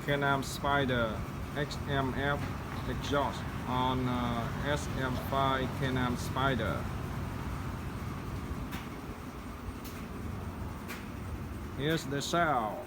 Can-Am Spider XMF exhaust on SM5 Can-Am Spider. Here's the sound.